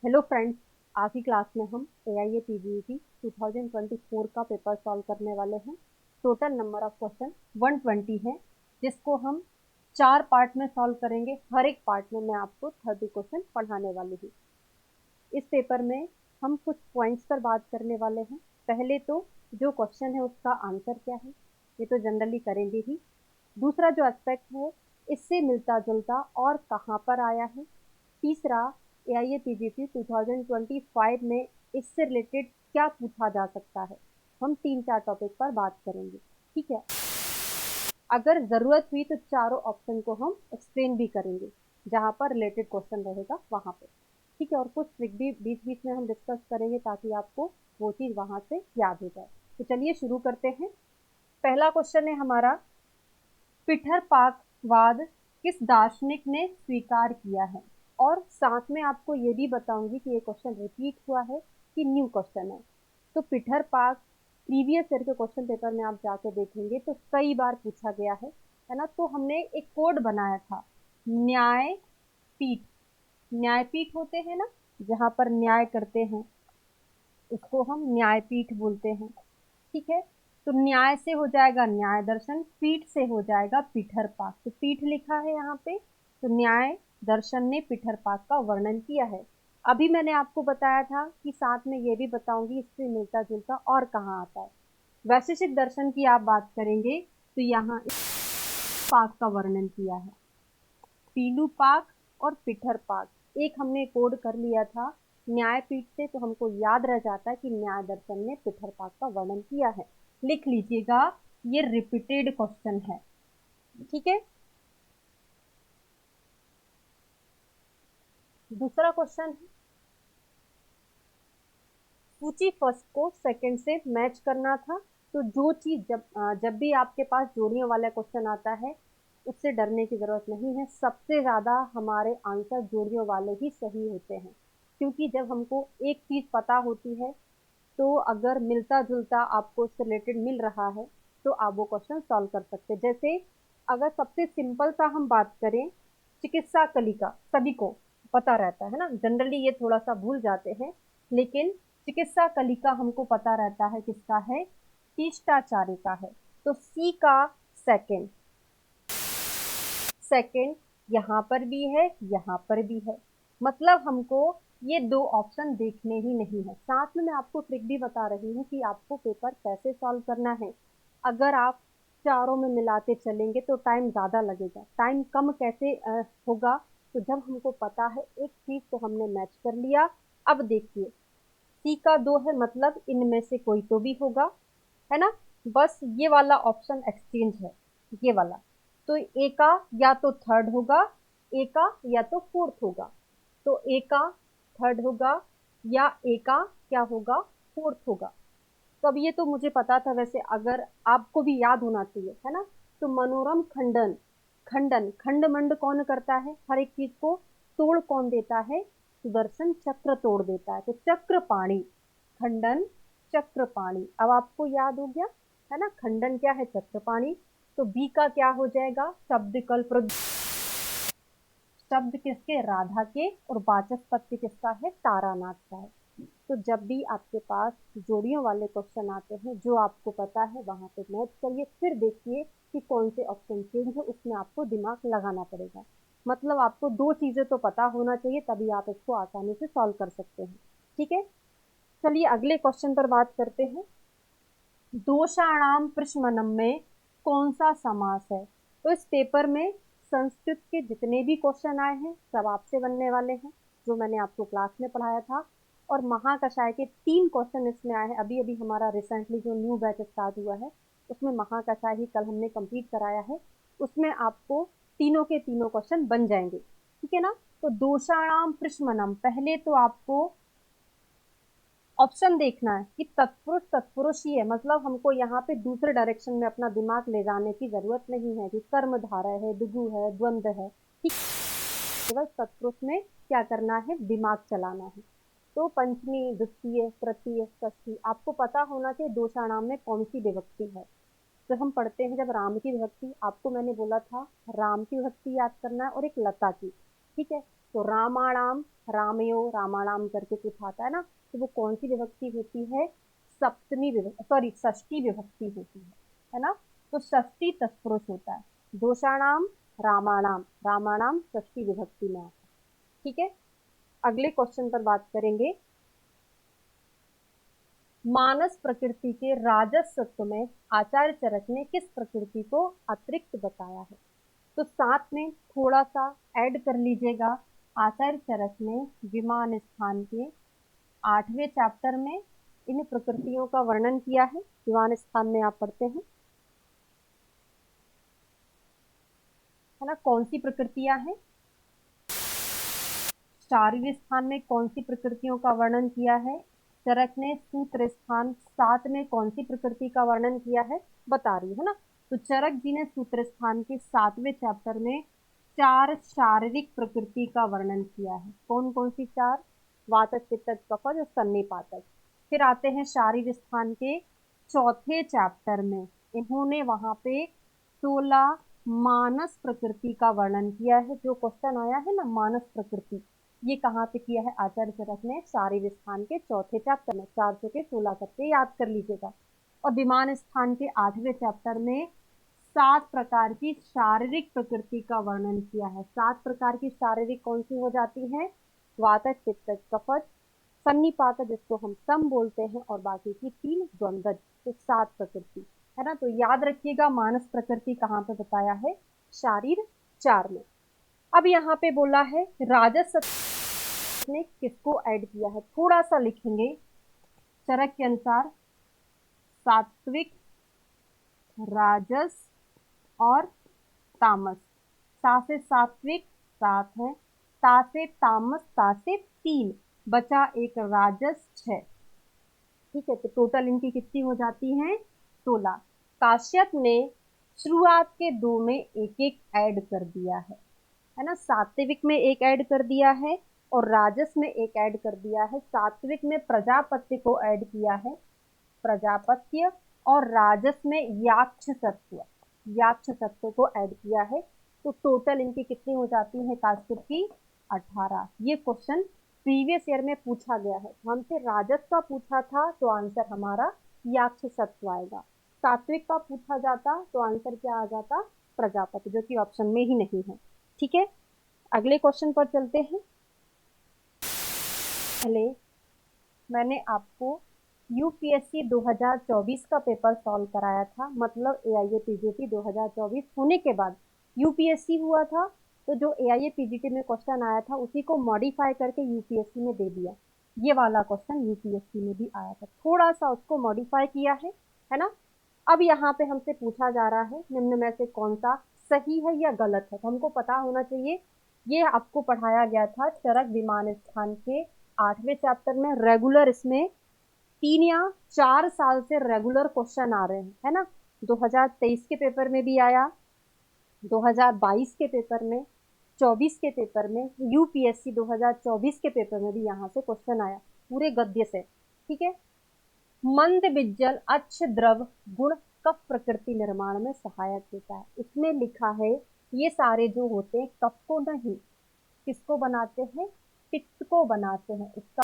Hello friends. आज की class में हम AIA PGET 2024 का पेपर सॉल्व करने वाले हैं। टोटल नंबर ऑफ क्वेश्चन 120 है, जिसको हम 4 पार्ट में सॉल्व करेंगे। हर एक पार्ट में मैं आपको 30 क्वेश्चन पढ़ाने वाली हूँ। इस पेपर में हम कुछ पॉइंट्स पर बात करने वाले हैं। पहले तो जो क्वेश्चन है उसका आंसर क्या है, ये तो जनरली करेंगे ही। दूसरा जो एस्पेक्ट है, इससे मिलता जुलता और कहाँ पर आया है। तीसरा, AIA PGT 2025 में इससे रिलेटेड क्या पूछा जा सकता है। हम 3-4 टॉपिक पर बात करेंगे, ठीक है। अगर ज़रूरत हुई तो चारों ऑप्शन को हम एक्सप्लेन भी करेंगे, जहाँ पर रिलेटेड क्वेश्चन रहेगा वहाँ पे, ठीक है। और कुछ ट्रिक भी बीच बीच में हम डिस्कस करेंगे ताकि आपको वो चीज़ वहाँ से याद हो जाए। तो चलिए शुरू करते हैं। पहला क्वेश्चन है हमारा, पिठरपाकवाद किस दार्शनिक ने स्वीकार किया है। और साथ में आपको ये भी बताऊंगी कि ये क्वेश्चन रिपीट हुआ है कि न्यू क्वेश्चन है। तो पिठरपाक प्रीवियस ईयर के क्वेश्चन पेपर में आप जाके देखेंगे तो कई बार पूछा गया है ना। तो हमने एक कोड बनाया था, न्यायपीठ। न्यायपीठ होते हैं ना, जहाँ पर न्याय करते हैं, उसको हम न्यायपीठ बोलते हैं, ठीक है। तो न्याय से हो जाएगा न्याय दर्शन, पीठ से हो जाएगा पिठरपाक। तो पीठ लिखा है यहाँ पे, तो न्याय दर्शन ने पिठरपाक का वर्णन किया है। अभी मैंने आपको बताया था कि साथ में ये भी बताऊंगी इससे मिलता जुलता और कहाँ आता है। वैशेषिक दर्शन की आप बात करेंगे तो यहाँ इस पाक का वर्णन किया है, पीलू पाक और पिठर पाक। एक हमने कोड कर लिया था न्यायपीठ से, तो हमको याद रह जाता है कि न्याय दर्शन ने पिठर पाक का वर्णन किया है। लिख लीजिएगा, ये रिपीटेड क्वेश्चन है, ठीक है। दूसरा क्वेश्चन है, सूची फर्स्ट को सेकंड से मैच करना था। तो जो चीज जब भी आपके पास जोड़ियों वाला क्वेश्चन आता है, उससे डरने की जरूरत नहीं है। सबसे ज्यादा हमारे आंसर जोड़ियों वाले ही सही होते हैं, क्योंकि जब हमको एक चीज पता होती है तो अगर मिलता जुलता आपको उससे रिलेटेड मिल रहा है तो आप वो क्वेश्चन सॉल्व कर सकते हैं। जैसे अगर सबसे सिंपल सा हम बात करें, चिकित्सा कलिका सभी को पता रहता है ना, जनरली ये थोड़ा सा भूल जाते हैं, लेकिन चिकित्सा कलिका हमको पता रहता है किसका है, शिष्टाचार्य का है। तो सी का सेकंड, सेकंड यहाँ पर भी है, यहाँ पर भी है, मतलब हमको ये दो ऑप्शन देखने ही नहीं है। साथ में मैं आपको ट्रिक भी बता रही हूँ कि आपको पेपर कैसे सॉल्व करना है। अगर आप चारों में मिलाते चलेंगे तो टाइम ज्यादा लगेगा। टाइम कम कैसे होगा, तो जब हमको पता है एक चीज तो हमने मैच कर लिया। अब देखिए, सी का दो है, मतलब इनमें से कोई तो भी होगा, है ना। बस ये वाला ऑप्शन एक्सचेंज है, ये वाला। तो ए का या तो थर्ड होगा, ए का या तो फोर्थ होगा। तो ए का थर्ड होगा या ए का क्या होगा, फोर्थ होगा। तो अब ये तो मुझे पता था, वैसे अगर आपको भी याद होना चाहिए, है ना। तो मनोरम खंडन, खंडन खंड मंड कौन करता है, हर एक चीज को तोड़ कौन देता है, सुदर्शन चक्र तोड़ देता है। तो चक्रपाणी, खंडन चक्रपाणी। अब आपको याद हो गया, है ना, खंडन क्या है, चक्रपाणी। तो बी का क्या हो जाएगा, शब्द कल्प। शब्द किसके, राधा के, और वाचस्पति किसका है, तारानाथ का है। तो जब भी आपके पास जोड़ियों वाले क्वेश्चन आते हैं, जो आपको पता है वहां पे मैच करिए, फिर देखिए कि कौन से ऑप्शन चेंज है, उसमें आपको दिमाग लगाना पड़ेगा। मतलब आपको दो चीजें तो पता होना चाहिए, तभी आप इसको आसानी से सॉल्व कर सकते हैं, ठीक है। चलिए अगले क्वेश्चन पर बात करते हैं। दोषाणाम प्रशमनम में कौन सा समास है। तो इस पेपर में संस्कृत के जितने भी क्वेश्चन आए हैं सब आपसे बनने वाले हैं, जो मैंने आपको क्लास में पढ़ाया था। और महाकषाय के 3 क्वेश्चन इसमें आए हैं। अभी अभी हमारा रिसेंटली जो न्यू बैच स्टार्ट हुआ है, उसमें महाकषाय ही कल हमने कंप्लीट कराया है। उसमें आपको तीनों के तीनों क्वेश्चन बन जाएंगे, ठीक है ना। तो दोषाणाम प्रशमनम, पहले तो आपको ऑप्शन देखना है कि तत्पुरुष तत्पुरुष ही है, मतलब हमको यहाँ पे दूसरे डायरेक्शन में अपना दिमाग ले जाने की जरूरत नहीं है कि कर्म धारा है, दुगु है, द्वंद है, ठीक। केवल तत्पुरुष में क्या करना है, दिमाग चलाना है। तो पंचमी, द्वितीय, तृतीय, षष्ठी आपको पता होना चाहिए दोषाणाम में कौन सी विभक्ति है। तो हम पढ़ते हैं जब राम की विभक्ति, आपको मैंने बोला था राम की विभक्ति याद करना है और एक लता की, ठीक है। तो रामाणाम, रामयो, रामाणाम करके कुछ आता है ना, तो वो कौन सी विभक्ति होती है? सप्तमी विभक्ति, सॉरी षष्ठी विभक्ति होती है ना। तो षष्ठी तत्पुरुष होता है। दोषाणाम, रामाणाम, रामाणाम षष्ठी विभक्ति में आता है। ठीक है, अगले क्वेश्चन पर बात करेंगे। मानस प्रकृति के राजस तत्व में आचार्य चरक ने किस प्रकृति को अतिरिक्त बताया है? तो साथ में थोड़ा सा ऐड कर लीजिएगा। आचार्य चरक ने विमान स्थान के 8वें चैप्टर में इन प्रकृतियों का वर्णन किया है। विमान स्थान में आप पढ़ते हैं, है ना। कौन सी प्रकृतियां हैं? शारीरिक स्थान में कौन सी प्रकृतियों का वर्णन किया है? चरक ने सूत्र स्थान 7 में कौन सी प्रकृति का वर्णन किया है? बता रही है ना। तो चरक जी ने सूत्र स्थान के 7वें चैप्टर में 4 शारीरिक प्रकृति का वर्णन किया है। कौन कौन सी 4? वातज, पित्तज, कफज और सन्निपातज। फिर आते हैं शारीर स्थान के 4थे चैप्टर में, इन्होंने वहां पे 16 मानस प्रकृति का वर्णन किया है। जो क्वेश्चन आया है ना मानस प्रकृति, ये कहाँ पे किया है? आचार्य चरक ने शारीर स्थान के 4थे चैप्टर में। 4 के 16 करके याद कर लीजिएगा। और विमान स्थान के 8वें चैप्टर में 7 प्रकार की शारीरिक प्रकृति का वर्णन किया है। 7 प्रकार की शारीरिक कौन सी हो जाती है? वातज, पित्तज, कफज, सन्निपातज जिसको हम सम बोलते हैं, और बाकी की 3 द्वंद्वज। तो 7 प्रकृति, है ना। तो याद रखिएगा मानस प्रकृति कहाँ पे बताया है? शारीर 4 में। अब यहाँ पे बोला है राजस ने किसको ऐड किया है? थोड़ा सा लिखेंगे। चरक के अनुसार सात्विक, राजस और तामस। सा से सात्विक 7 है, ता से तामस, ता से 3, बचा एक राजस 6। ठीक है, तो टोटल इनकी कितनी हो जाती है? 16। काश्यप ने शुरुआत के 2 में एक एक ऐड कर दिया है ना। सात्विक में एक ऐड कर दिया है और राजस में एक ऐड कर दिया है। सात्विक में प्रजापत्य को ऐड किया है, प्रजापत्य, और राजस में याक्ष सत्व, याक्ष सत्व को ऐड किया है। तो टोटल इनकी कितनी हो जाती है काश्यप की? 18। ये क्वेश्चन प्रीवियस ईयर में पूछा गया है। हमसे राजस का पूछा था तो आंसर हमारा याक्ष सत्व आएगा। सात्विक का पूछा जाता तो आंसर क्या आ जाता? प्रजापति, जो कि ऑप्शन में ही नहीं है। ठीक है, अगले क्वेश्चन पर चलते हैं। पहले मैंने आपको यूपीएससी 2024 का पेपर सॉल्व कराया था, मतलब एआईए पीजीटी 2024 होने के बाद यूपीएससी हुआ था। तो जो एआईए पीजीटी में क्वेश्चन आया था उसी को मॉडिफाई करके यूपीएससी में दे दिया। ये वाला क्वेश्चन यूपीएससी में भी आया था, थोड़ा सा उसको मॉडिफाई किया है ना। अब यहाँ पे हमसे पूछा जा रहा है निम्न में से कौन सा सही है या गलत है, तो हमको पता होना चाहिए। ये आपको पढ़ाया गया था चरक विमान स्थान के 8वें चैप्टर में। रेगुलर इसमें 3 या 4 साल से रेगुलर क्वेश्चन आ रहे हैं, है ना। 2023 के पेपर में भी आया, 2022 के पेपर में, 24 के पेपर में, यूपीएससी 2024 के पेपर में भी यहाँ से क्वेश्चन आया पूरे गद्य से। ठीक है, मंद बिज्जल अच्छ द्रव गुण कफ प्रकृति निर्माण में सहायक होता है। इसमें लिखा है ये सारे जो होते हैं कफ को नहीं, किसको बनाते हैं? पित्त को बनाते हैं। इसका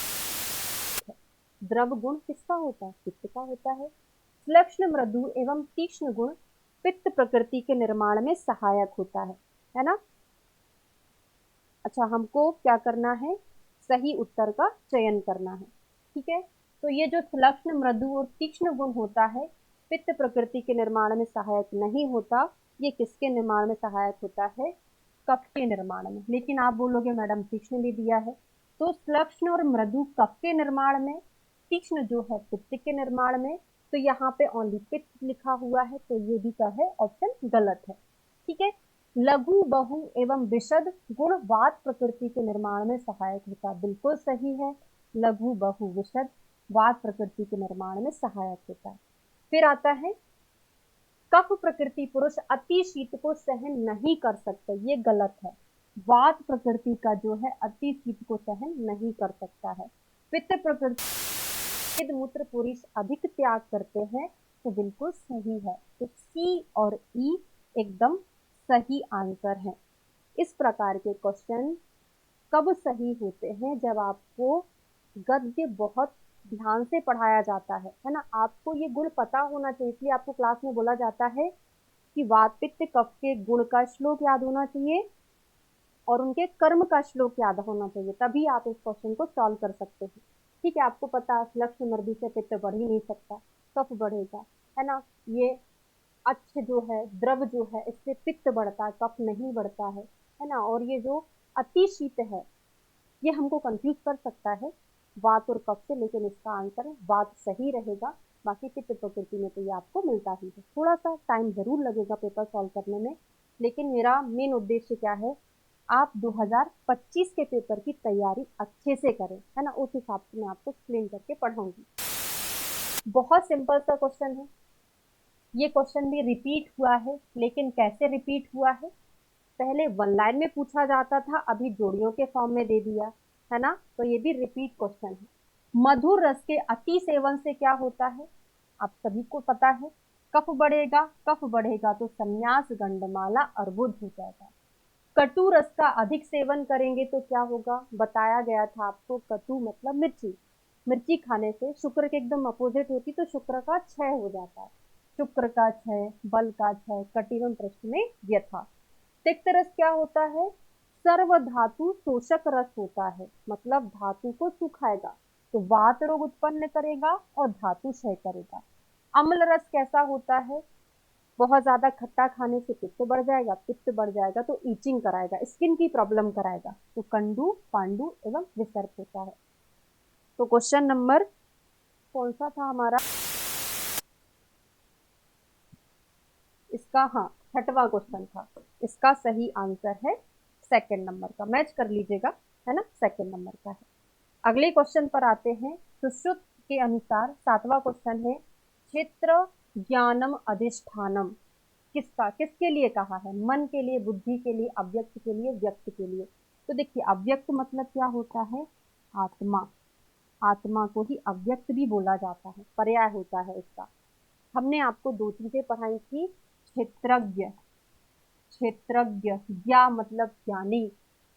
द्रव गुण किसका होता है? पित्त का होता है। श्लक्ष्ण, मृदु एवं तीक्ष्ण गुण पित्त प्रकृति के निर्माण में सहायक होता है ना। अच्छा, हमको क्या करना है? सही उत्तर का चयन करना है। ठीक है, तो ये जो श्लक्ष्ण, मृदु और तीक्ष्ण गुण होता है पित्त प्रकृति के निर्माण में सहायक नहीं होता। ये किसके निर्माण में सहायक होता है? कफ के निर्माण में। लेकिन आप बोलोगे मैडम तीक्ष्ण भी दिया है, तो श्लक्ष्ण और मृदु कफ के निर्माण में, तीक्ष्ण जो है पित्त के निर्माण में। तो यहाँ पे ओनली पित्त लिखा हुआ है, तो ये भी क्या है? ऑप्शन गलत है। ठीक है, लघु, बहु एवं विशद गुण वात प्रकृति के निर्माण में सहायक होता है। बिल्कुल सही है, लघु, बहु, विशद वात प्रकृति के निर्माण में सहायक होता है। फिर आता है कफ प्रकृति पुरुष अति शीत को सहन नहीं कर सकते, ये गलत है। वात प्रकृति का जो है अति शीत को सहन नहीं कर सकता है। पित्त प्रकृति मूत्र पुरुष अधिक त्याग करते हैं, तो बिल्कुल सही है। तो सी और ई एकदम सही आंसर है। इस प्रकार के क्वेश्चन कब सही होते हैं? जब आपको गद्य बहुत ध्यान से पढ़ाया जाता है ना। आपको ये गुण पता होना चाहिए, इसलिए आपको क्लास में बोला जाता है कि वात पित्त कफ के गुण का श्लोक याद होना चाहिए और उनके कर्म का श्लोक याद होना चाहिए, तभी आप इस क्वेश्चन को सॉल्व कर सकते हैं। ठीक है, आपको पता है लक्ष्य मर्दी से पित्त बढ़ ही नहीं सकता, कफ बढ़ेगा, है ना। ये अच्छ जो है, द्रव जो है, इससे पित्त बढ़ता है, कफ नहीं बढ़ता है ना। और ये जो अति शीत है, ये हमको कंफ्यूज कर सकता है वात और कफ से, लेकिन इसका आंसर वात सही रहेगा। बाकी पित्त प्रकृति में तो ये आपको मिलता ही है। थोड़ा सा टाइम जरूर लगेगा पेपर सॉल्व करने में, लेकिन मेरा मेन उद्देश्य क्या है, आप 2025 के पेपर की तैयारी अच्छे से करें, है ना। उस हिसाब से मैं आपको एक्सप्लेन करके पढ़ाऊंगी। बहुत सिंपल सा क्वेश्चन है। ये क्वेश्चन भी रिपीट हुआ है, लेकिन कैसे रिपीट हुआ है? पहले वन लाइन में पूछा जाता था, अभी जोड़ियों के फॉर्म में दे दिया, है ना। तो ये भी रिपीट क्वेश्चन है। मधुर रस के अति सेवन से क्या होता है? आप सभी को पता है, कफ बढ़ेगा, कफ बढ़ेगा तो संन्यास गंडमाला अर्बुद हो जाएगा। कटु रस का अधिक सेवन करेंगे तो क्या होगा? बताया गया था आपको, कटु मतलब मिर्ची, मिर्ची खाने से शुक्र के एकदम अपोजिट होती, तो शुक्र का क्षय हो जाता है। शुक्र का क्षय, बल का क्षय, कटिवम पृष्ठ में यथा। तिक्त रस क्या होता है? सर्व धातु शोषक रस होता है, मतलब धातु को सुखाएगा, तो वात रोग उत्पन्न करेगा और धातु क्षय करेगा। अम्ल रस कैसा होता है? बहुत ज्यादा खट्टा खाने से पित्त बढ़ जाएगा, पित्त बढ़ जाएगा तो ईचिंग कराएगा, स्किन की प्रॉब्लम कराएगा, तो कंडू, पांडु एवं विसर्प होता है। तो क्वेश्चन नंबर कौन सा था हमारा इसका? हाँ, छठवां क्वेश्चन था। इसका सही आंसर है सेकंड नंबर का, मैच कर लीजिएगा, है ना, सेकंड नंबर का है। अगले क्वेश्चन पर आते हैं। सुश्रुत के अनुसार सातवां क्वेश्चन है, क्षेत्र ज्ञानम अधिष्ठानम किसका, किसके लिए कहा है? मन के लिए, बुद्धि के लिए, अव्यक्त के लिए, व्यक्त के लिए। तो देखिए, अव्यक्त मतलब क्या होता है? आत्मा। आत्मा को ही अव्यक्त भी बोला जाता है, पर्याय होता है इसका। हमने आपको दो चीजें पढ़ाई थी, क्षेत्रज्ञ, क्षेत्रज्ञ, ज्ञा मतलब ज्ञानी,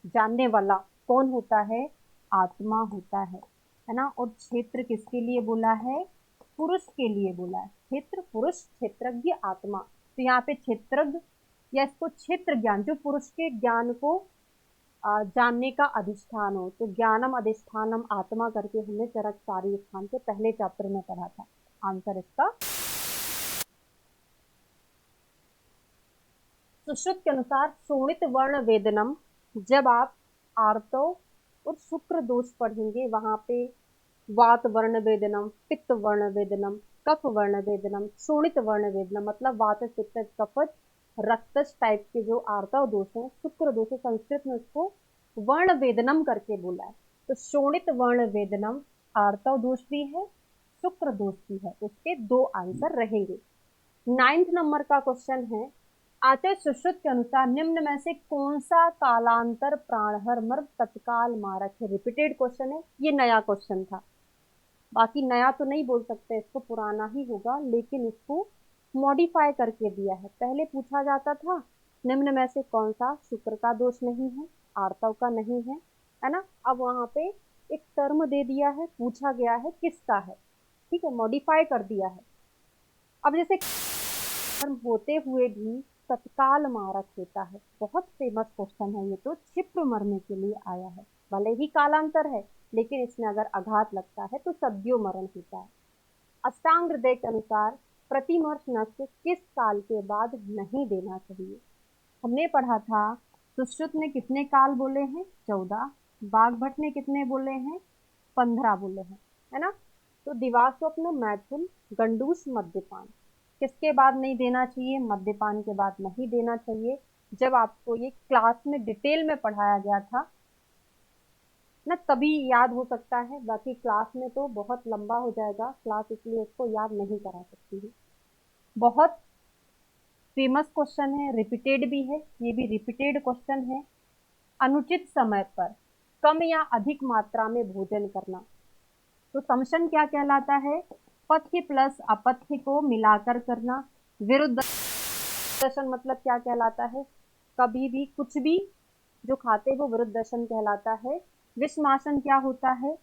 जानने वाला कौन होता है? आत्मा होता है ना। और क्षेत्र किसके लिए बोला है? पुरुष के लिए बोला है। क्षेत्र पुरुष, क्षेत्रज्ञ आत्मा। तो यहाँ पे क्षेत्रज्ञ या इसको क्षेत्र ज्ञान, जो पुरुष के ज्ञान को जानने का अधिष्ठान हो, तो ज्ञानम अधिष्ठानम आत्मा करके हमने चरक सारी स्थान के पहले चैप्टर में पढ़ा था। आंसर इसका सुश्रुत के अनुसार शोणित वर्ण वेदनम, जब आप आर्तव और शुक्र दोष पढ़ेंगे, वहां पे वात वर्ण वेदनम, पित्त वर्ण वेदनम, कफ वर्ण वेदनम, शोणित वर्ण वेदनम, मतलब वात पित्त कफ रक्तज टाइप के जो आर्तव दोष है, शुक्र दोष है, संस्कृत में उसको वर्ण वेदनम करके बोला है। तो शोणित वर्ण वेदनम आर्तव दोष भी है, शुक्र दोष भी है, तो इसके दो आंसर रहेंगे। नाइन्थ नंबर का क्वेश्चन है, आचार्य सुश्रुत के अनुसार निम्न में से कौन सा कालांतर प्राणहर मर्द तत्काल मारक है? रिपीटेड क्वेश्चन है, ये नया क्वेश्चन था। बाकी नया तो नहीं बोल सकते, इसको पुराना ही होगा, लेकिन इसको मॉडिफाई करके दिया है। पहले पूछा जाता था निम्न में से कौन सा शुक्र का दोष नहीं है, आर्तव का नहीं है ना। अब वहां पे एक टर्म दे दिया है, पूछा गया है किसका है, ठीक है, मॉडिफाई कर दिया है। अब जैसे कर्म होते हुए भी तत्काल मारक होता है, बहुत फेमस क्वेश्चन है ये, तो क्षिप्र मरने के लिए आया है। भले ही कालांतर है, लेकिन इसमें अगर आघात लगता है तो सद्यो मरण होता है। अष्टांग हृदय के अनुसार प्रतिमर्श नष्ट किस काल के बाद नहीं देना चाहिए? हमने पढ़ा था सुश्रुत ने कितने काल बोले हैं? 14। बाघभट्ट ने कितने बोले हैं? 15 बोले हैं, है ना। तो दिवास्वप्न, मैथुन, गंडूस, मद्यपान किसके बाद नहीं देना चाहिए? मद्यपान के बाद नहीं देना चाहिए। जब आपको ये क्लास में डिटेल में पढ़ाया गया था ना, तभी याद हो सकता है, बाकी क्लास में तो बहुत लंबा हो जाएगा क्लास, इसलिए इसको याद नहीं करा सकती हूँ। बहुत फेमस क्वेश्चन है, रिपीटेड भी है, ये भी रिपीटेड क्वेश्चन है। अनुचित समय पर कम या अधिक मात्रा में भोजन करना, तो समशन क्या कहलाता है? पथ्य प्लस अपथ्य को मिलाकर करना। विरुद्ध दर्शन मतलब क्या कहलाता है? कभी भी कुछ भी जो खाते वो विरुद्धासन कहलाता है। विषमासन क्या होता है?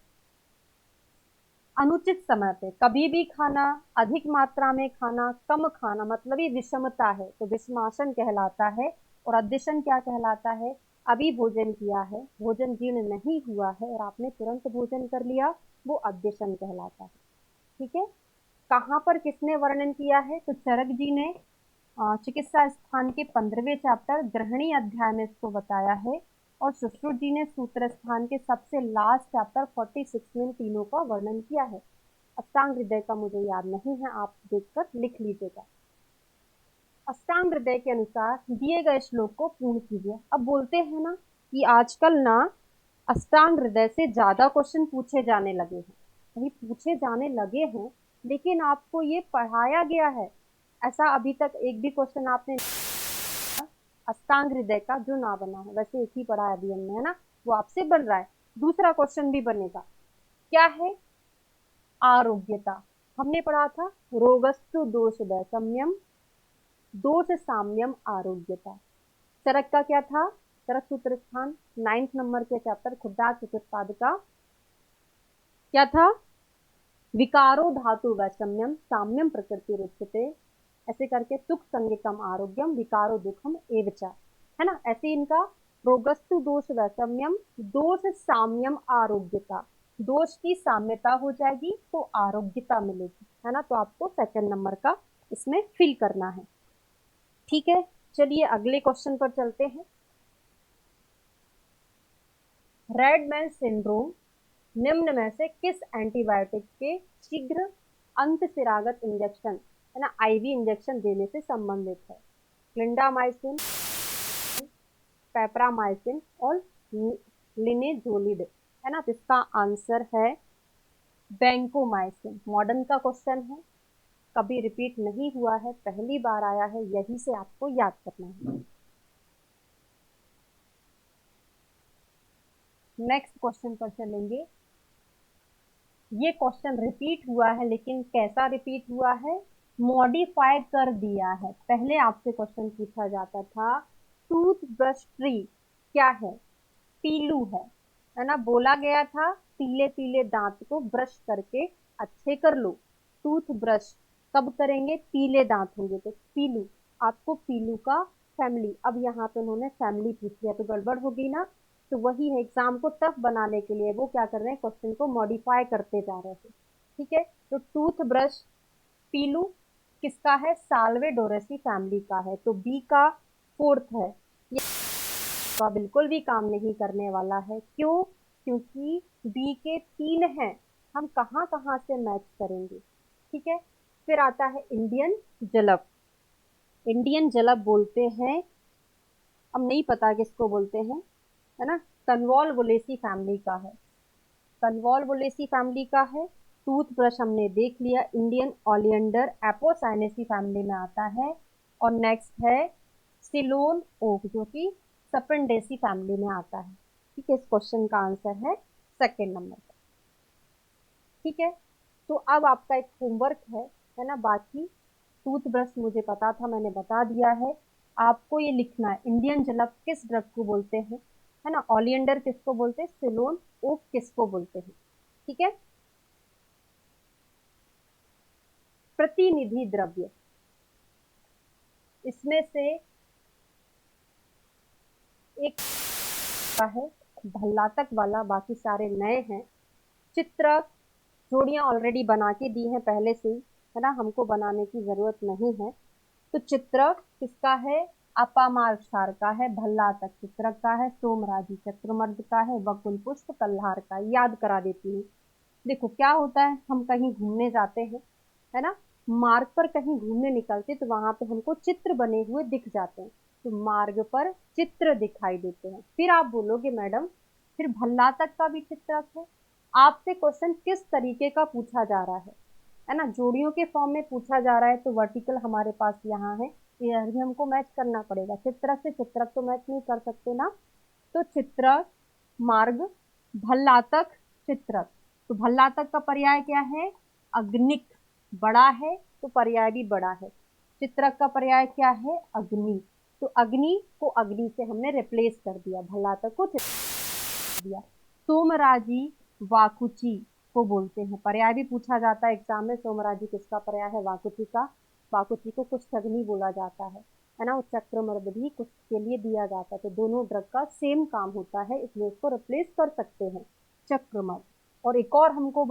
अनुचित समय पे कभी भी खाना, अधिक मात्रा में खाना, कम खाना, मतलब ये विषमता है, तो विषमासन कहलाता है। और अद्यशन क्या कहलाता है? अभी भोजन किया है, भोजन जीर्ण नहीं हुआ है और आपने तुरंत भोजन कर लिया, वो अद्यशन कहलाता है। ठीक है। कहाँ पर किसने वर्णन किया है? तो चरक जी ने चिकित्सा स्थान के 15वें चैप्टर ग्रहणी अध्याय में इसको बताया है। और सुश्रुत जी ने सूत्र स्थान के सबसे लास्ट चैप्टर 46 में इन तीनों का वर्णन किया है। अष्टांग हृदय का मुझे याद नहीं है, आप देखकर लिख लीजिएगा। अष्टांग हृदय के अनुसार दिए गए श्लोक को पूर्ण कीजिए। अब बोलते हैं ना कि आजकल ना अष्टांग हृदय से ज्यादा क्वेश्चन पूछे जाने लगे हैं। वही पूछे जाने लगे हैं, लेकिन आपको ये पढ़ाया गया है, ऐसा अभी तक एक भी क्वेश्चन आपने अष्टांग हृदय का जो ना बना है। वैसे एक ही पढ़ा है अभी हमने, है ना, वो आपसे बन रहा है, दूसरा क्वेश्चन भी बनेगा। क्या है? आरोग्यता। हमने पढ़ा था रोगस्तु दोष वैषम्यम, दोष साम्यम आरोग्यता। चरक का क्या था? चरक सूत्र स्थान 9th नंबर के चैप्टर खुड्डा चतुष्पाद का क्या था? विकारो धातु वैषम्यम साम्यम प्रकृति रुच्यते, ऐसे करके सुख संगीतम आरोग्यम विकारो दुखम एवच, है ना। ऐसे इनका रोगस्तु दोष वैषम्यम, दोष साम्यम आरोग्यता, दोष की साम्यता हो जाएगी तो आरोग्यता मिलेगी, है ना। तो आपको सेकंड नंबर का इसमें फिल करना है। ठीक है, चलिए अगले क्वेश्चन पर चलते हैं। रेड मैन सिंड्रोम निम्न में से किस एंटीबायोटिक के शीघ्र अंतःशिरागत इंजेक्शन, है ना, आईवी इंजेक्शन देने से संबंधित है? क्लिंडामाइसिन, पेप्रामाइसिन और लिनेजोलिड, है ना। तो इसका आंसर है बैंकोमाइसिन। मॉडर्न का क्वेश्चन है, कभी रिपीट नहीं हुआ है, पहली बार आया है, यही से आपको याद करना है। नेक्स्ट क्वेश्चन पर चलेंगे। ये क्वेश्चन रिपीट हुआ है, लेकिन कैसा रिपीट हुआ है? मॉडिफाई कर दिया है। पहले आपसे क्वेश्चन पूछा जाता था टूथ ब्रश ट्री क्या है? पीलू है ना। बोला गया था पीले पीले दांत को ब्रश करके अच्छे कर लो। टूथ ब्रश कब करेंगे? पीले दांत होंगे तो पीलू। आपको पीलू का फैमिली, अब यहाँ पे उन्होंने फैमिली पूछ लिया तो गड़बड़ होगी ना। तो वही है, एग्जाम को टफ बनाने के लिए वो क्या कर रहे हैं, क्वेश्चन को मॉडिफाई करते जा रहे हैं। ठीक है, तो टूथ ब्रश पीलू किसका है? साल्वे डोरेसी फैमिली का है, तो बी का फोर्थ है। ये का बिल्कुल भी काम नहीं करने वाला है। क्यों? क्योंकि बी के 3 हैं, हम कहाँ कहाँ से मैच करेंगे। ठीक है, फिर आता है इंडियन जलप। इंडियन जलप बोलते हैं, अब नहीं पता किसको बोलते हैं, है ना। कन्वॉल्वुलेसी फैमिली का है, कन्वॉल्वुलेसी फैमिली का है। टूथब्रश हमने देख लिया, इंडियन ओलियंडर एपोसाइनेसी फैमिली में आता है। और नेक्स्ट है सिलोन ओक, जो कि सपेंडेसी फैमिली में आता है। ठीक है, इस क्वेश्चन का आंसर है सेकेंड नंबर का। ठीक है, तो अब आपका एक होमवर्क है ना। बाकी टूथब्रश मुझे पता था, मैंने बता दिया है। आपको ये लिखना है इंडियन जलप किस ड्रग को बोलते हैं, है ना। ओलियंडर किसको बोलते हैं, सिलोन ओक किसको बोलते हैं। ठीक है, प्रतिनिधि द्रव्य, इसमें से एक का है भल्लातक वाला, बाकी सारे नए हैं। चित्रक जोड़ियां ऑलरेडी बना के दी हैं पहले से ही, है ना, हमको बनाने की जरूरत नहीं है। तो चित्रक किसका है? अपामार्क्षार का है, भल्लातक चित्रक का है, सोमराजी चक्रमर्द का है, वकुल पुष्प कल्हार का। याद करा देती हूँ। देखो क्या होता है, हम कहीं घूमने जाते हैं, है ना, मार्ग पर कहीं घूमने निकलते तो वहां पे हमको चित्र बने हुए दिख जाते हैं। तो मार्ग पर चित्र दिखाई देते हैं। फिर आप बोलोगे मैडम फिर भल्ला तक का भी चित्रक है। आपसे क्वेश्चन किस तरीके का पूछा जा रहा है ना। जोड़ियों के फॉर्म में पूछा जा रहा है तो वर्टिकल हमारे पास यहाँ है, ये भी हमको मैच करना पड़ेगा। चित्रक से चित्रक तो मैच नहीं कर सकते ना। तो चित्रक, मार्ग, भल्लातक, चित्रक। तो भल्लातक का पर्याय क्या है? अग्निक। बड़ा है तो पर्याय भी बड़ा है। चित्रक का पर्याय क्या है? अग्नि। तो अग्नि को अग्नि से हमने रिप्लेस कर दिया, भला तक कुछ दिया। सोमराजी वाकुची को बोलते हैं, पर्याय भी पूछा जाता है एग्जाम में, सोमराजी किसका पर्याय है? वाकुची का। वाकुची को कुष्ठग्नि बोला जाता है ना। चक्रमर्द भी कुछ के लिए दिया जाता है, तो दोनों ड्रग का सेम काम होता है, इसलिए इसको रिप्लेस कर सकते हैं, चक्रमर्द। और एक और हमको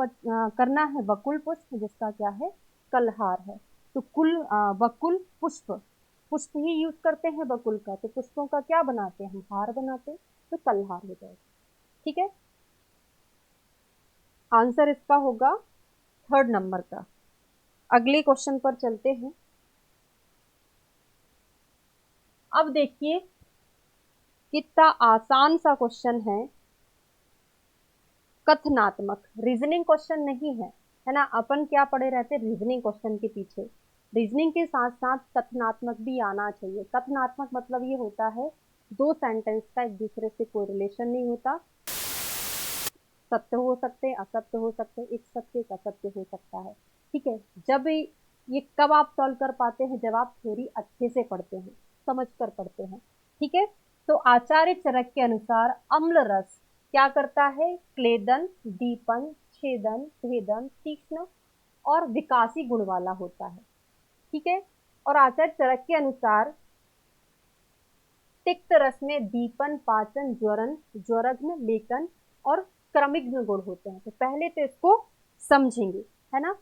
करना है बकुल पुष्प, जिसका क्या है? कलहार है। तो बकुल पुष्प, पुष्प ही यूज करते हैं बकुल का, तो पुष्पों का क्या बनाते हैं हम? हार बनाते हैं, तो कलहार हो जाएगा। ठीक है, आंसर इसका होगा 3rd नंबर का। अगले क्वेश्चन पर चलते हैं। अब देखिए कितना आसान सा क्वेश्चन है, कथनात्मक, रीजनिंग क्वेश्चन नहीं है, है ना। अपन क्या पढ़े रहते? रीजनिंग क्वेश्चन के पीछे। रीजनिंग के साथ साथ कथनात्मक भी आना चाहिए। कथनात्मक मतलब ये होता है दो सेंटेंस का एक दूसरे से कोई रिलेशन नहीं होता, सत्य हो सकते, असत्य हो सकते, एक सत्य एक असत्य हो सकता है। ठीक है, जब ये कब आप सॉल्व कर पाते हैं? जब आप थ्योरी अच्छे से पढ़ते हैं, समझ कर पढ़ते हैं। ठीक है, तो आचार्य चरक के अनुसार अम्ल रस क्या करता है? क्लेदन, दीपन, छेदन, भेदन, तीक्ष्ण और विकासी गुण वाला होता है। ठीक है, और आचार्य चरक के अनुसार तिक्त रस में दीपन, पाचन, ज्वरन, ज्वरघ्न, लेखन और क्रमिक गुण होते हैं। तो पहले तो इसको समझेंगे, है ना।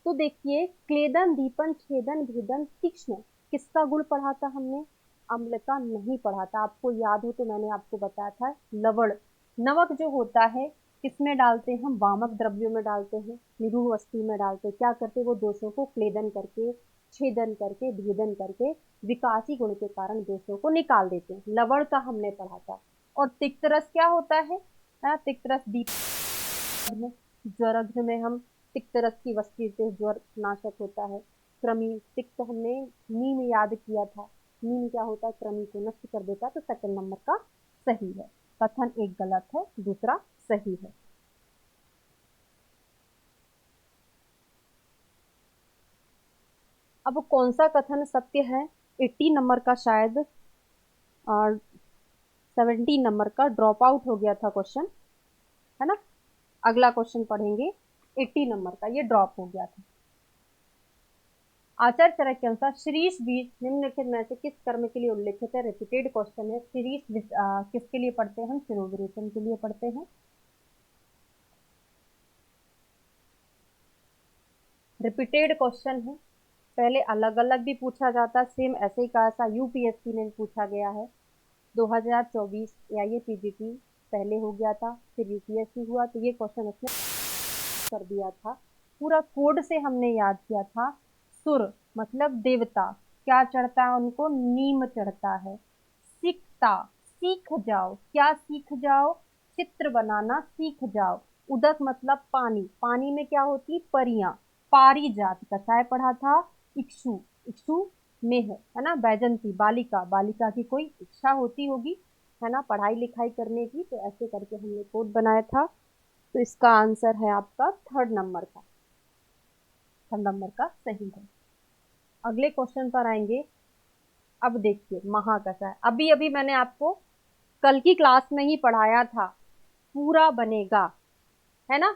तो देखिए, क्लेदन, दीपन, छेदन, भेदन, तीक्ष्ण किसका गुण पढ़ा था हमने? अम्ल का नहीं पढ़ा था। आपको याद हो तो मैंने आपको बताया था लवण, नमक जो होता है किसमें डालते हैं हम? वामक द्रव्यों में डालते हैं, निरूह वस्तु में डालते हैं। क्या करते? वो दोषों को क्लेदन करके, छेदन करके, भेदन करके विकासी गुण के कारण दोषों को निकाल देते हैं। लवण का हमने पढ़ा था। और तिक्त रस क्या होता है? तिक्त रस दीप में, ज्वरघ्न में हम तिक्त रस की वस्तु से ज्वर नाशक होता है। कृमि, तिक्त हमने नीम याद किया था, नीम क्या होता है? कृमि को नष्ट कर देता है। तो 2nd नंबर का सही है। कथन एक गलत है, दूसरा सही है। अब कौन सा कथन सत्य है? 80 नंबर का शायद, और 17 नंबर का ड्रॉप आउट हो गया था क्वेश्चन, है ना। अगला क्वेश्चन पढ़ेंगे, 80 नंबर का, ये ड्रॉप हो गया था। आचार्य चरक के अनुसार शीरीष बीज निम्नलिखित में से किस कर्म के लिए उल्लेखित है? रिपीटेड क्वेश्चन है। शीरीष बीज किसके लिए पढ़ते हैं हम? शिरोविरेचन के लिए पढ़ते हैं। रिपीटेड क्वेश्चन है, पहले अलग अलग भी पूछा जाता, सेम ऐसे ही का ऐसा यूपीएससी में पूछा गया है। 2024 या ये पीजीटी पहले हो गया था, फिर यूपीएससी हुआ, तो ये क्वेश्चन उसने कर दिया था। पूरा कोड से हमने याद किया था। सुर मतलब देवता, क्या चढ़ता है उनको? नीम चढ़ता है। सीखता, सीख जाओ, क्या सीख जाओ? चित्र बनाना सीख जाओ। उदक मतलब पानी, पानी में क्या होती? परियां। पारिजात कसाय पढ़ा था। इक्षु, इक्षु में है ना। बैजंती बालिका, बालिका की कोई इच्छा होती होगी, है ना, पढ़ाई लिखाई करने की, तो ऐसे करके हमने कोड बनाया था। तो इसका आंसर है आपका 3rd नंबर का, 3rd नंबर का सही है। अगले क्वेश्चन पर आएंगे। अब देखिए महाकसा है, अभी अभी मैंने आपको कल की क्लास में ही पढ़ाया था, पूरा बनेगा, है ना।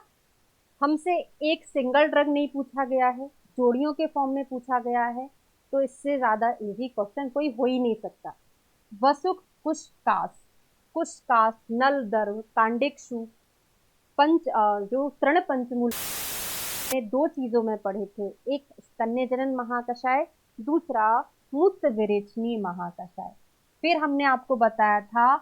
हमसे एक सिंगल ड्रग नहीं पूछा गया है, जोड़ियों के फॉर्म में पूछा गया है, तो इससे ज्यादा इजी क्वेश्चन कोई हो ही नहीं सकता। वसुक, कुशकास, कुशकास, नल दर्व, कांडिक्षु, जो तृण पंचमूल ने दो चीजों में पढ़े थे, एक स्तन्य जनन महाकषाय, दूसरा मूत्र विरेचनी महाकषाय। फिर हमने आपको बताया था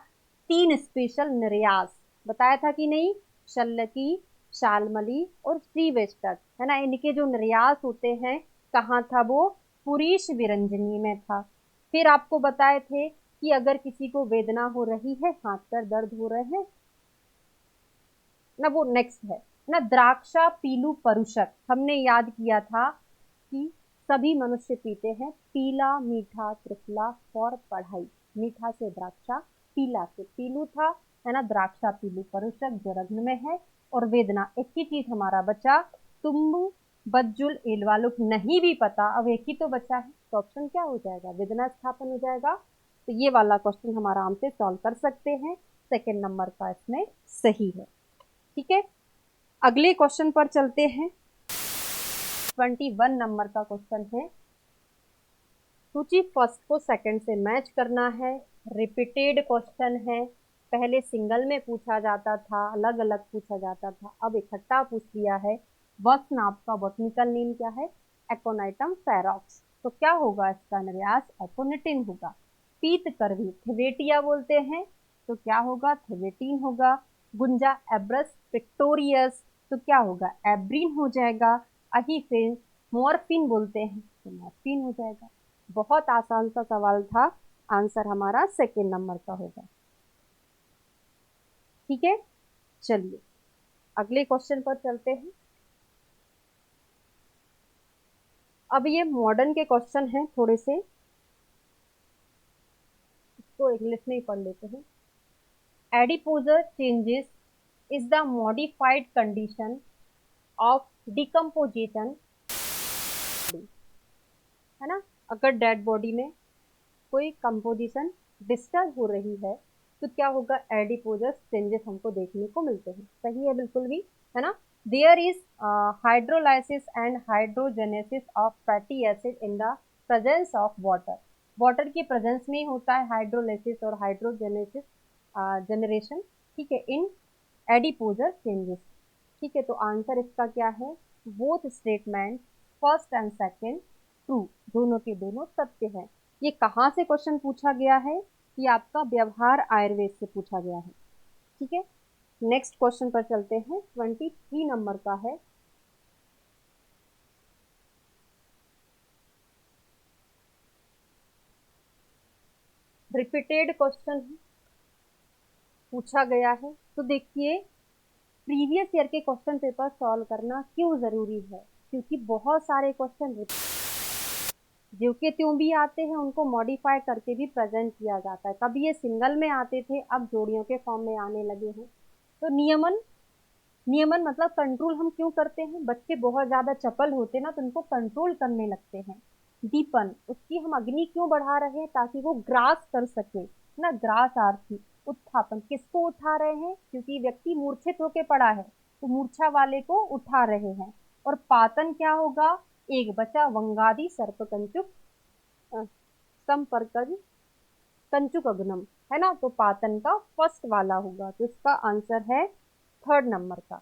3 स्पेशल निर्यास, बताया था कि नहीं? शल्यकी, शालमली और श्रीवेष्टक, है ना। इनके जो निर्यास होते हैं कहाँ था वो? पुरीश विरंजनी में था। फिर आपको बताए थे कि अगर किसी को वेदना हो रही है, हाथ पैर दर्द हो रहे हैं ना, वो नेक्स्ट है ना, द्राक्षा पीलू परुषक, हमने याद किया था कि सभी मनुष्य पीते हैं, पीला मीठा त्रिफला फॉर पढ़ाई। मीठा से द्राक्षा, पीला से पीलू था, है ना। द्राक्षा पीलू परुषक जो रग्न में है। और वेदना, एक ही चीज हमारा बचा, तुम्बु बज्जुल एलवालुक, नहीं भी पता, अब एक ही तो बचा है, तो ऑप्शन क्या हो जाएगा? वेदना स्थापन हो जाएगा। तो ये वाला क्वेश्चन हम आराम से सॉल्व कर सकते हैं, सेकेंड नंबर का इसमें सही है। ठीक है, अगले क्वेश्चन पर चलते हैं। 21 नंबर का क्वेश्चन है, सूची फर्स्ट को सेकंड से मैच करना है। रिपीटेड क्वेश्चन है, पहले सिंगल में पूछा जाता था, अलग अलग पूछा जाता था, अब इकट्ठा पूछ लिया है। वक्त नाप का बॉटनिकल नेम क्या है? एकोनाइटम फेरॉक्स। तो क्या होगा इसका निर्यास? एकोनिटिन होगा। पीत करवी थिवेटिया बोलते हैं, तो क्या होगा? थिवेटिन होगा। गुंजा एब्रस पिक्टोरियस, तो क्या होगा? एब्रीन हो जाएगा। अहीफिन मॉर्फिन बोलते हैं, तो मॉर्फिन हो जाएगा। बहुत आसान सा सवाल था, आंसर हमारा सेकेंड नंबर का होगा। ठीक है, चलिए अगले क्वेश्चन पर चलते हैं। अब ये मॉडर्न के क्वेश्चन हैं थोड़े से, इसको इंग्लिश में ही पढ़ लेते हैं। Adipocere changes is the modified condition of decomposition, है ना। अगर डेड बॉडी में कोई कंपोजिशन डिस्टर्ब हो रही है तो क्या होगा? एडिपोजस चेंजेस हमको देखने को मिलते हैं। सही है बिल्कुल भी, है ना। There is hydrolysis and hydrogenesis of fatty acid in the presence of water. Water की प्रेजेंस में ही होता है हाइड्रोलाइसिस और हाइड्रोजेनेसिस जनरेशन। ठीक है, इन एडिपोजर चेंजेस। ठीक है, तो आंसर इसका क्या है? Both statement first and second true, दोनों के दोनों सत्य है। ये कहाँ से क्वेश्चन पूछा गया है? ये आपका व्यवहार आयुर्वेद से पूछा गया है। ठीक है, नेक्स्ट क्वेश्चन पर चलते हैं। 23 नंबर का है, रिपीटेड क्वेश्चन पूछा गया है। तो देखिए, प्रीवियस ईयर के क्वेश्चन पेपर सॉल्व करना क्यों जरूरी है? क्योंकि बहुत सारे क्वेश्चन जो कि त्यों भी आते हैं, उनको मॉडिफाई करके भी प्रेजेंट किया जाता है। कभी ये सिंगल में आते थे, अब जोड़ियों के फॉर्म में आने लगे हैं। तो नियमन, नियमन मतलब कंट्रोल हम क्यों करते हैं? बच्चे बहुत ज्यादा चपल होते हैं ना, तो उनको कंट्रोल करने लगते हैं। दीपन, उसकी हम अग्नि क्यों बढ़ा रहे हैं? ताकि वो ग्रास कर सके ना, ग्रास आरती। उत्थापन, किसको उठा रहे हैं? क्योंकि व्यक्ति मूर्छित होके पड़ा है, तो मूर्छा वाले को उठा रहे हैं। और पातन क्या होगा? एक बचा वंगादि सर्प कंचुक संपर्क कंचुक अग्नम, है ना। तो पातन का फर्स्ट वाला होगा, तो इसका आंसर है थर्ड नंबर का।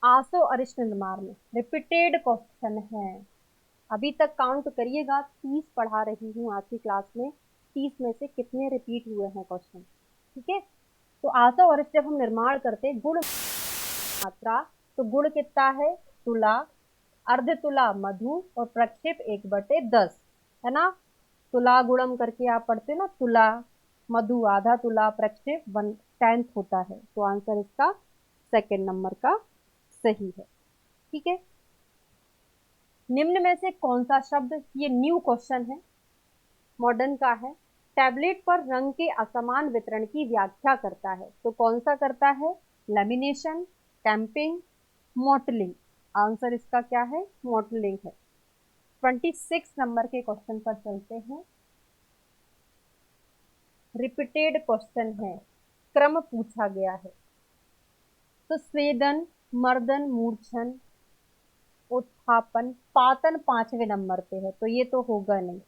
आसो अरिष्ट निर्माण में रिपीटेड क्वेश्चन है। अभी तक काउंट करिएगा, 30 पढ़ा रही हूँ आज की क्लास में, 30 में से कितने रिपीट हुए हैं क्वेश्चन। ठीक है, तो आसो अरिष्ट जब हम निर्माण करते गुण मात्रा, तो गुण कितना है? तुला, अर्ध तुला मधु और प्रक्षेप 1/10, है ना। तुला गुणम करके आप पढ़ते ना, तुला मधु आधा तुला प्रक्षेप 1/10 होता है। तो आंसर इसका सेकेंड नंबर का सही है। ठीक है, निम्न में से कौन सा शब्द, ये न्यू क्वेश्चन है, मॉडर्न का है, टैबलेट पर रंग के असमान वितरण की व्याख्या करता है? तो कौन सा करता है? Lamination, tamping, mottling. आंसर इसका क्या है? मॉटलिंग है। 26 नंबर के क्वेश्चन पर चलते हैं। रिपीटेड क्वेश्चन है, क्रम पूछा गया है। तो स्वेदन, मर्दन, मूर्छन, उत्थापन, पातन 5वें नंबर पे है, तो ये तो होगा नहीं,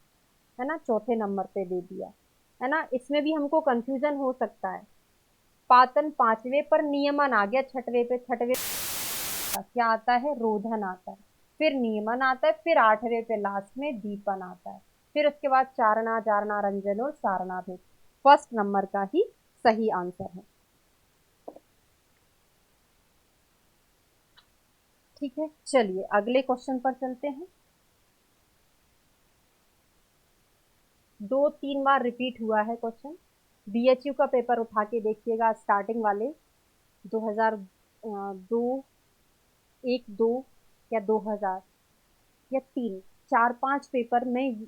है ना। चौथे नंबर पे दे दिया, है ना। इसमें भी हमको कंफ्यूजन हो सकता है। पातन 5वें पर, नियमन आ गया 6वें पे। 6वें क्या आता है? रोधन आता है, फिर नियमन आता है, फिर 8वें पे लास्ट में दीपन आता है, फिर उसके बाद चारणा, जारणा, रंजन और सारणा भी। फर्स्ट नंबर का ही सही आंसर है। ठीक है, चलिए अगले क्वेश्चन पर चलते हैं। 2-3 बार रिपीट हुआ है क्वेश्चन। बीएचयू का पेपर उठा के देखिएगा, स्टार्टिंग वाले 2002, 1-2 या 2000 या 3, 4-5 पेपर में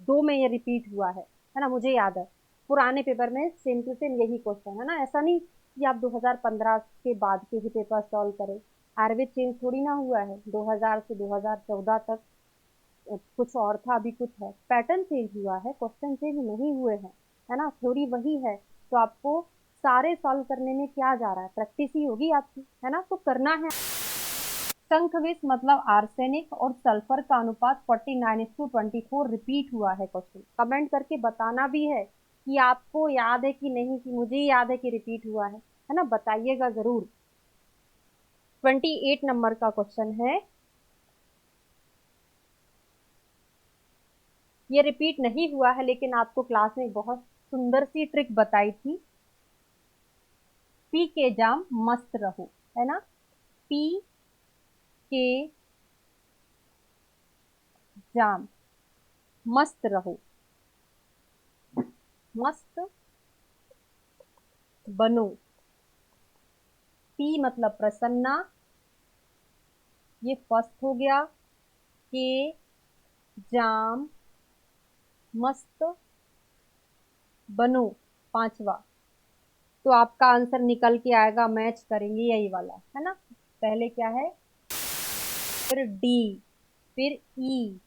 2 में ये रिपीट हुआ है ना, मुझे याद है। पुराने पेपर में सेम टू सेम यही क्वेश्चन है ना, ऐसा नहीं कि आप 2015 के बाद के ही पेपर सॉल्व करें। एवरेज चेंज थोड़ी ना हुआ है, 2000 से 2014 तक कुछ और था, अभी कुछ है। पैटर्न चेंज हुआ है, क्वेश्चन चेंज नहीं हुए हैं, है ना, थ्योरी वही है। तो आपको सारे सॉल्व करने में क्या जा रहा है, प्रैक्टिस ही होगी आपकी, है ना, तो करना है। शंखविष मतलब आर्सेनिक और सल्फर का अनुपात 49:24 रिपीट हुआ है। क्वेश्चन कमेंट करके बताना भी है कि आपको याद है कि नहीं, कि मुझे याद है कि रिपीट हुआ है ना, बताइएगा जरूर। 28 नंबर का क्वेश्चन है, ये रिपीट नहीं हुआ है लेकिन आपको क्लास में बहुत सुंदर सी ट्रिक बताई थी। पी के जाम मस्त रहो, है ना, पी के जाम मस्त रहो, मस्त बनो। पी मतलब प्रसन्ना, ये फर्स्ट हो गया। के जाम मस्त बनो पांचवा। तो आपका आंसर निकल के आएगा, मैच करेंगे यही वाला, है ना। पहले क्या है, फिर डी, फिर ई,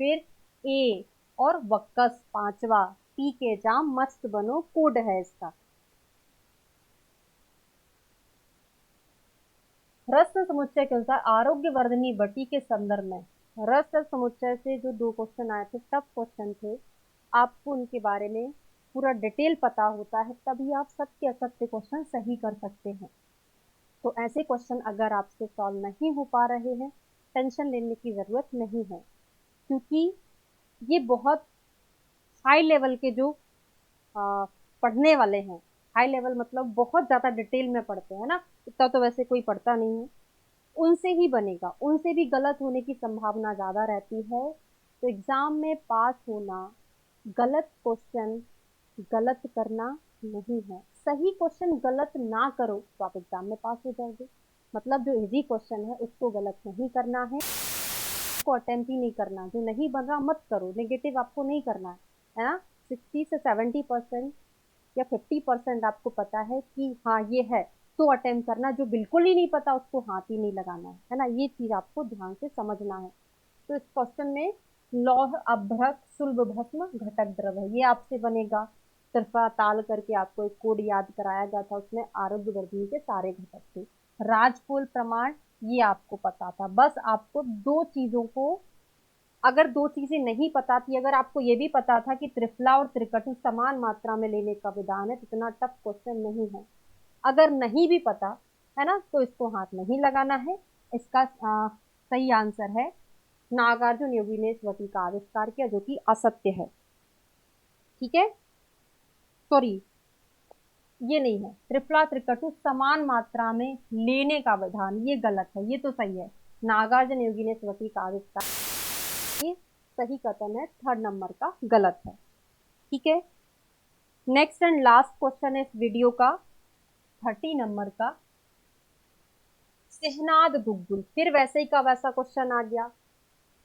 फिर ए, और वक्कस पांचवा। पी के जाम मस्त बनो कोड है इसका। रस समुच्चय के अनुसार आरोग्य वर्धनी बटी के संदर्भ में रस समुच्चय से जो दो क्वेश्चन आए थे, टफ क्वेश्चन थे, आपको उनके बारे में पूरा डिटेल पता होता है, तभी आप सत्य असत्य क्वेश्चन सही कर सकते हैं। तो ऐसे क्वेश्चन अगर आपसे सॉल्व नहीं हो पा रहे हैं, टेंशन लेने की जरूरत नहीं है, क्योंकि ये बहुत हाई लेवल के जो पढ़ने वाले हैं, हाई लेवल मतलब बहुत ज्यादा डिटेल में पढ़ते हैं ना, इतना तो वैसे कोई पढ़ता नहीं है, उनसे ही बनेगा, उनसे भी गलत होने की संभावना ज्यादा रहती है। तो एग्जाम में पास होना गलत क्वेश्चन गलत करना नहीं है। सही क्वेश्चन गलत ना करो तो आप एग्जाम में पास हो जाओगे। मतलब जो इजी क्वेश्चन है उसको गलत नहीं करना है, को अटेम्प्ट ही नहीं करना, जो नहीं बन रहा मत करो, नेगेटिव आपको नहीं करना है ना। 60 से 70% या 50% आपको पता है कि हाँ ये है, तो अटेम्प्ट करना, जो बिल्कुल ही नहीं पता उसको हाथ ही नहीं लगाना है ना, ये चीज आपको ध्यान से समझना है। तो इस क्वेश्चन में लौह अभ्रक सुलभ भस्म घटक द्रव है, ये आपसे बनेगा। तरफा ताल करके आपको एक कोड याद कराया गया था, उसमें आरोग्य वर्धनी के सारे घटक थे। राजपुल प्रमाण, ये आपको पता था, बस आपको दो चीजों को, अगर दो चीजें नहीं पता थी, अगर आपको ये भी पता था कि त्रिफला और त्रिकटु समान मात्रा में लेने का विधान है, तो इतना टफ क्वेश्चन नहीं है। अगर नहीं भी पता है ना, तो इसको हाथ नहीं लगाना है। इसका सही आंसर है नागार्जुन योगी ने इस वटी का आविष्कार किया, जो कि असत्य है। ठीक है, सॉरी, ये नहीं है, त्रिफला त्रिकटु समान मात्रा में लेने का विधान, ये गलत है, ये तो सही है। नागार्जुन योगी ने इस वटी का आविष्कार, ये सही कथन है, थर्ड नंबर का गलत है। ठीक है, नेक्स्ट एंड लास्ट क्वेश्चन है इस वीडियो का, 30 नंबर का। सिहनाद गुग्गुल, फिर वैसे ही का वैसा क्वेश्चन आ गया।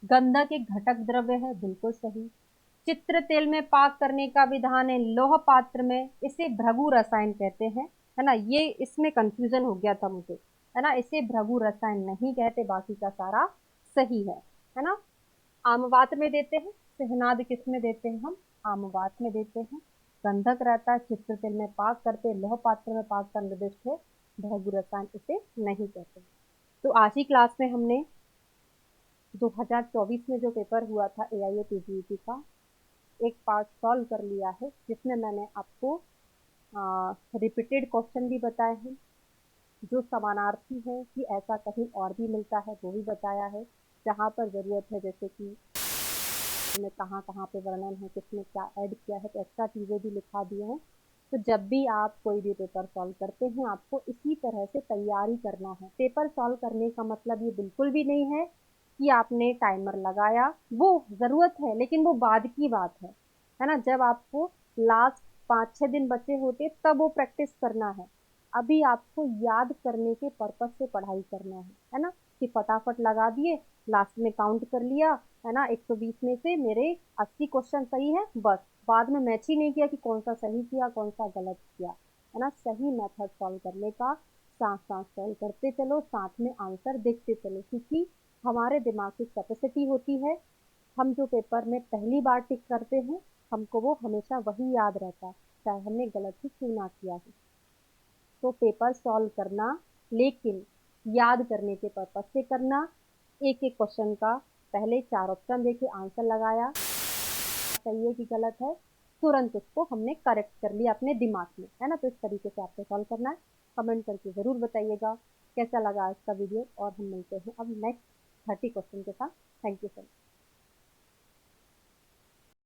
गंधक एक घटक द्रव्य है, बिल्कुल सही। चित्र तेल में पाक करने का विधान है लोह पात्र में, इसे भृगु रसायन कहते हैं, है ना, ये इसमें कंफ्यूजन हो गया था मुझे, है ना, इसे भृगु रसायन नहीं कहते, बाकी का सारा सही है ना। आमवात में देते हैं, सिहनाद किस में देते हैं हम, आमवात में देते हैं। गंधक रहता है, चित्र तेल में पाक करते, लोह पात्र में पाक का निर्दिष्ट है, भृगु रसायन इसे नहीं कहते। तो आज ही क्लास में हमने 2024 में जो पेपर हुआ था AIA PGET का, एक पार्ट सॉल्व कर लिया है, जिसमें मैंने आपको रिपीटेड क्वेश्चन भी बताए हैं, जो समानार्थी है कि ऐसा कहीं और भी मिलता है वो भी बताया है, जहाँ पर जरूरत है, जैसे कि में कहाँ कहाँ पे वर्णन है, किसने क्या ऐड किया है, तो एक्स्ट्रा चीजें भी लिखा दिए हैं। तो जब भी आप कोई भी पेपर सॉल्व करते हैं, आपको इसी तरह से तैयारी करना है। पेपर सॉल्व करने का मतलब ये बिल्कुल भी नहीं है कि आपने टाइमर लगाया, वो जरूरत है लेकिन वो बाद की बात है ना, जब आपको लास्ट 5-6 दिन बचे होते तब वो प्रैक्टिस करना है। अभी आपको याद करने के पर्पज से पढ़ाई करना है ना, कि फटाफट लगा दिए, लास्ट में काउंट कर लिया, है ना, 120 में से मेरे 80 क्वेश्चन सही है, बस बाद में मैच ही नहीं किया कि कौन सा सही किया कौन सा गलत किया, है ना। सही मेथड सॉल्व करने का, साथ साथ सॉल्व करते चलो, साथ में आंसर देखते चलो, क्योंकि हमारे दिमाग की कैपेसिटी होती है, हम जो पेपर में पहली बार टिक करते हैं हमको वो हमेशा वही याद रहता है, चाहे हमने गलत ही क्यों ना किया हो। तो पेपर सॉल्व करना, लेकिन याद करने के पर्पज से करना, एक एक क्वेश्चन का पहले 4 ऑप्शन देखे आंसर लगाया, सही है कि गलत है, तुरंत उसको हमने करेक्ट कर लिया अपने दिमाग में, है ना। तो इस तरीके से आपको सॉल्व करना है। कमेंट करके ज़रूर बताइएगा कैसा लगा आज का वीडियो, और हम मिलते हैं अब नेक्स्ट 30 क्वेश्चन के साथ। Thank you so much.